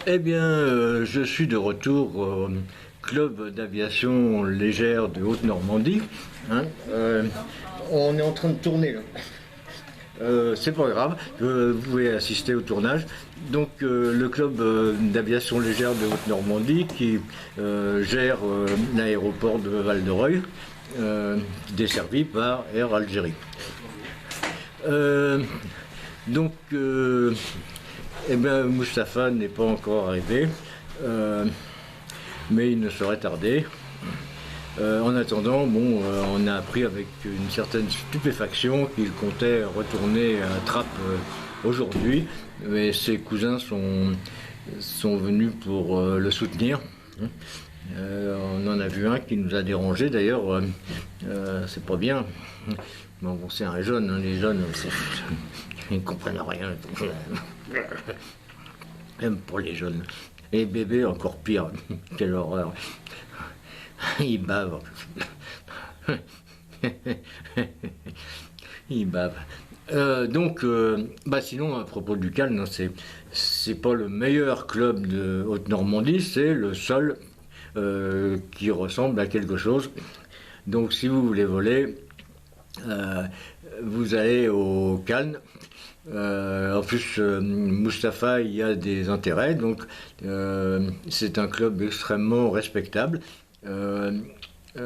Eh bien, je suis de retour au club d'aviation légère de Haute-Normandie. Hein. On est en train de tourner là. C'est pas grave, vous pouvez assister au tournage. Donc le club d'aviation légère de Haute-Normandie qui gère l'aéroport de Val-de-Reuil, desservi par Air Algérie. Donc eh bien, Mustapha n'est pas encore arrivé, mais il ne saurait tarder. En attendant, bon, on a appris avec une certaine stupéfaction qu'il comptait retourner à Trappes aujourd'hui, mais ses cousins sont venus pour le soutenir. On en a vu un qui nous a dérangé d'ailleurs, c'est pas bien. Bon, c'est un jeune, hein, les jeunes, ils ne comprennent rien. Même pour les jeunes. Et les bébés, encore pire. Quelle horreur. Ils bavent. Ils bavent. Donc, sinon, à propos du Calne, c'est pas le meilleur club de Haute-Normandie, c'est le seul qui ressemble à quelque chose. Donc, si vous voulez voler, vous allez au Calne. En plus, Mustapha y a des intérêts, donc c'est un club extrêmement respectable où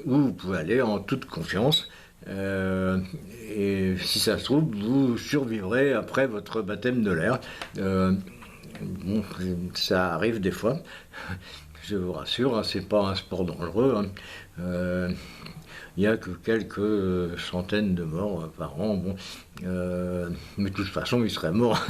vous pouvez aller en toute confiance. Et si ça se trouve, vous survivrez après votre baptême de l'air. Bon, ça arrive des fois, je vous rassure, hein, c'est pas un sport dangereux. Hein. Il n'y a que quelques centaines de morts par an. Bon, mais de toute façon, il serait mort.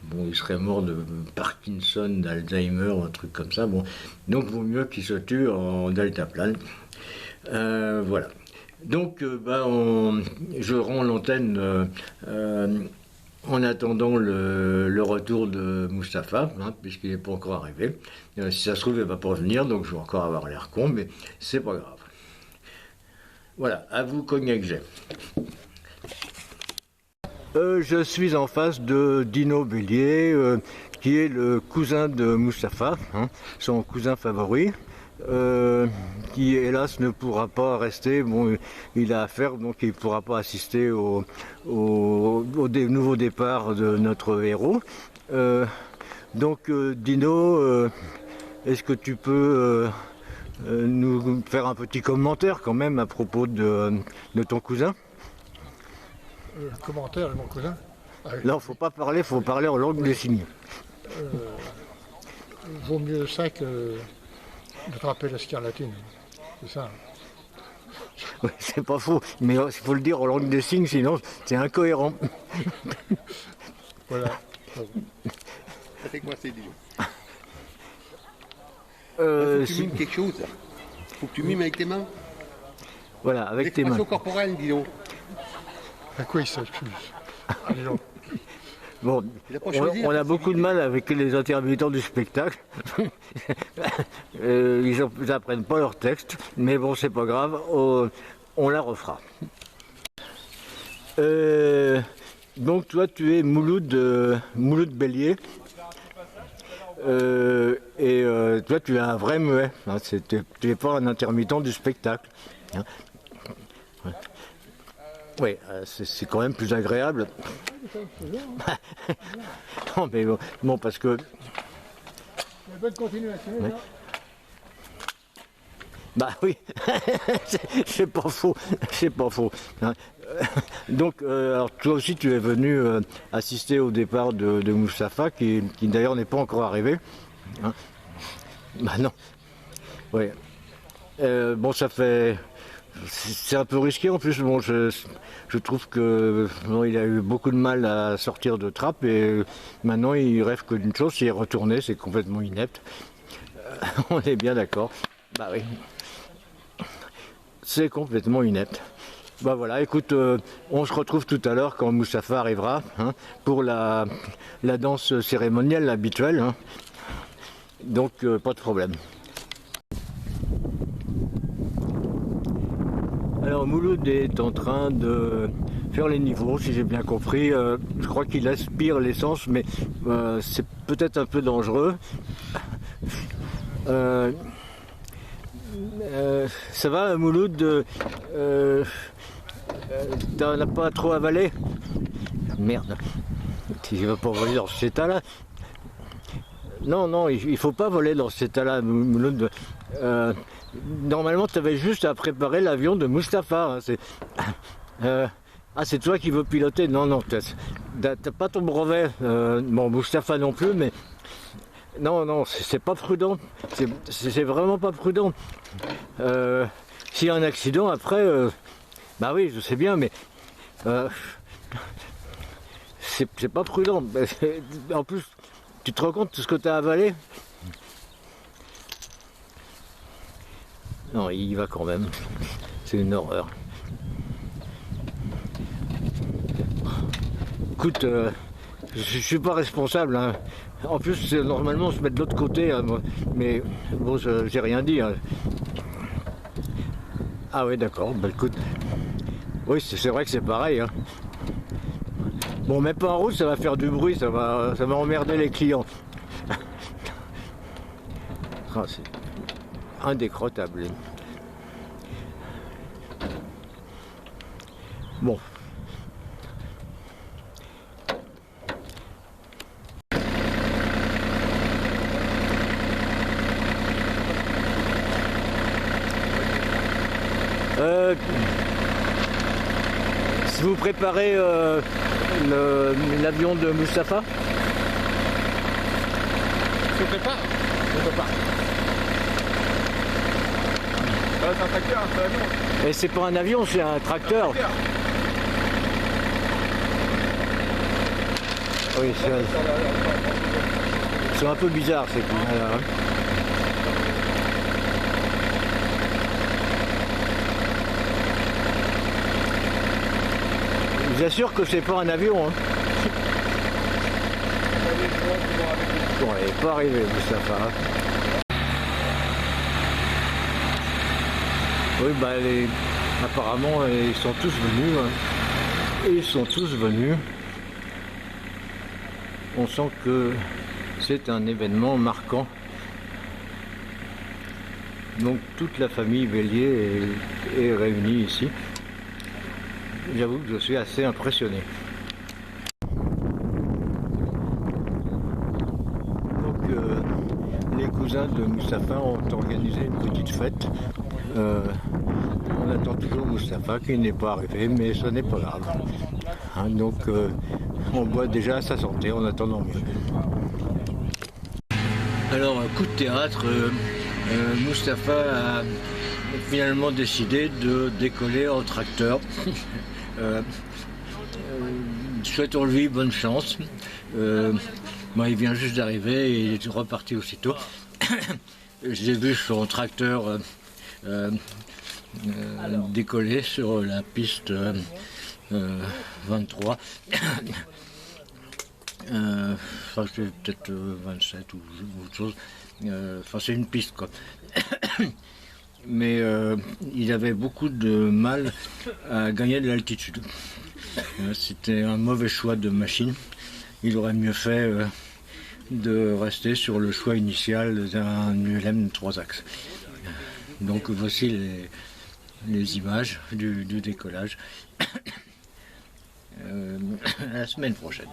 Bon, il serait mort de Parkinson, d'Alzheimer, un truc comme ça. Bon, donc, vaut mieux qu'il se tue en deltaplane. Voilà. Donc, je rends l'antenne en attendant le retour de Mustapha, hein, puisqu'il n'est pas encore arrivé. Si ça se trouve, il ne va pas revenir, donc je vais encore avoir l'air con, mais c'est pas grave. Voilà, à vous, Cognac Jet. Je suis en face de Dino Bélier, qui est le cousin de Mustapha, hein, son cousin favori. Qui hélas ne pourra pas rester, bon, il a affaire, donc il ne pourra pas assister au nouveau départ de notre héros. Donc Dino, est-ce que tu peux nous faire un petit commentaire quand même à propos de ton cousin? Commentaire de mon cousin? Non, faut pas parler, faut parler en langue des signes. Vaut mieux ça que d'attraper la scarlatine, c'est ça. Oui, c'est pas faux, mais il faut le dire en langue des signes, sinon c'est incohérent. Voilà. Ça fait quoi, c'est dur. Faut que tu Si- mimes quelque chose. Faut que tu mimes avec tes mains. Voilà, avec tes mains. L'expression corporelle, dis donc. À quoi il s'excuse? Allez donc. Bon, Il a pas choisi on la a beaucoup de mal avec les intermittents du spectacle. Ils n'apprennent pas leur texte, mais bon, c'est pas grave, on la refera. Donc toi, tu es Mouloud Bélier. Toi, tu es un vrai muet. Hein, tu n'es pas un intermittent du spectacle. Hein. Ouais. Oui, c'est quand même plus agréable. Non, mais bon, parce que... Bonne continuation. Ouais. Bah oui, c'est pas faux, c'est pas faux. Hein. Donc, alors toi aussi, tu es venu assister au départ de Mustapha, qui d'ailleurs n'est pas encore arrivé. Hein. Bah non. Ouais. Bon, ça fait... C'est un peu risqué en plus. Bon, je trouve que bon, il a eu beaucoup de mal à sortir de Trappes et maintenant il rêve que d'une chose, c'est y retourner. C'est complètement inepte. On est bien d'accord. Bah oui. C'est complètement inepte. Bah voilà, écoute, on se retrouve tout à l'heure quand Mustapha arrivera, hein, pour la danse cérémonielle habituelle. Hein. Donc pas de problème. Alors Mouloud est en train de faire les niveaux, si j'ai bien compris. Je crois qu'il aspire l'essence, mais c'est peut-être un peu dangereux. Ça va, Mouloud? T'en as pas trop avalé? Merde. Tu vas pas voler dans cet état-là? Non, non, il faut pas voler dans cet état-là, Mouloud. Normalement, tu avais juste à préparer l'avion de Mustapha. Hein, c'est toi qui veux piloter? Non, non, t'as pas ton brevet. Bon, Mustapha non plus, mais non, non, c'est pas prudent. C'est vraiment pas prudent. S'il y a un accident, après, bah oui, je sais bien, mais c'est pas prudent. En plus, tu te rends compte de ce que tu as avalé? Non, il y va quand même. C'est une horreur. Écoute, je suis pas responsable. Hein. En plus, normalement, on se met de l'autre côté. Hein, mais bon, j'ai rien dit. Hein. Ah oui, d'accord. Bah écoute. Oui, c'est vrai que c'est pareil. Hein. Bon, même pas en route, ça va faire du bruit, ça va emmerder les clients. Ah, c'est indécrottable. Bon. Si vous préparez l'avion de Mustapha? Se prépare. C'est un tracteur, c'est un avion. Et c'est pas un avion, c'est un tracteur. Oui, c'est un peu bizarre ces coups-là. Hein. Je vous assure que c'est pas un avion. Hein. Bon, elle n'est pas arrivée, Mustapha. Hein. Oui, bah, apparemment, ils sont tous venus. Hein. Ils sont tous venus. On sent que c'est un événement marquant. Donc toute la famille Bélier est réunie ici. J'avoue que je suis assez impressionné. Donc les cousins de Mustapha ont organisé une petite fête. On attend toujours Mustapha qui n'est pas arrivé, mais ce n'est pas grave. Hein, donc on boit déjà à sa santé en attendant mieux. Alors, coup de théâtre, Mustapha a finalement décidé de décoller en tracteur. Souhaitons-lui bonne chance. Moi, il vient juste d'arriver et il est reparti aussitôt. J'ai vu son tracteur décoller sur la piste 23. Enfin, c'est peut-être 27 ou autre chose. Enfin, c'est une piste, quoi. Mais il avait beaucoup de mal à gagner de l'altitude. C'était un mauvais choix de machine. Il aurait mieux fait de rester sur le choix initial d'un ULM 3 axes. Donc voici les images du décollage. À la semaine prochaine.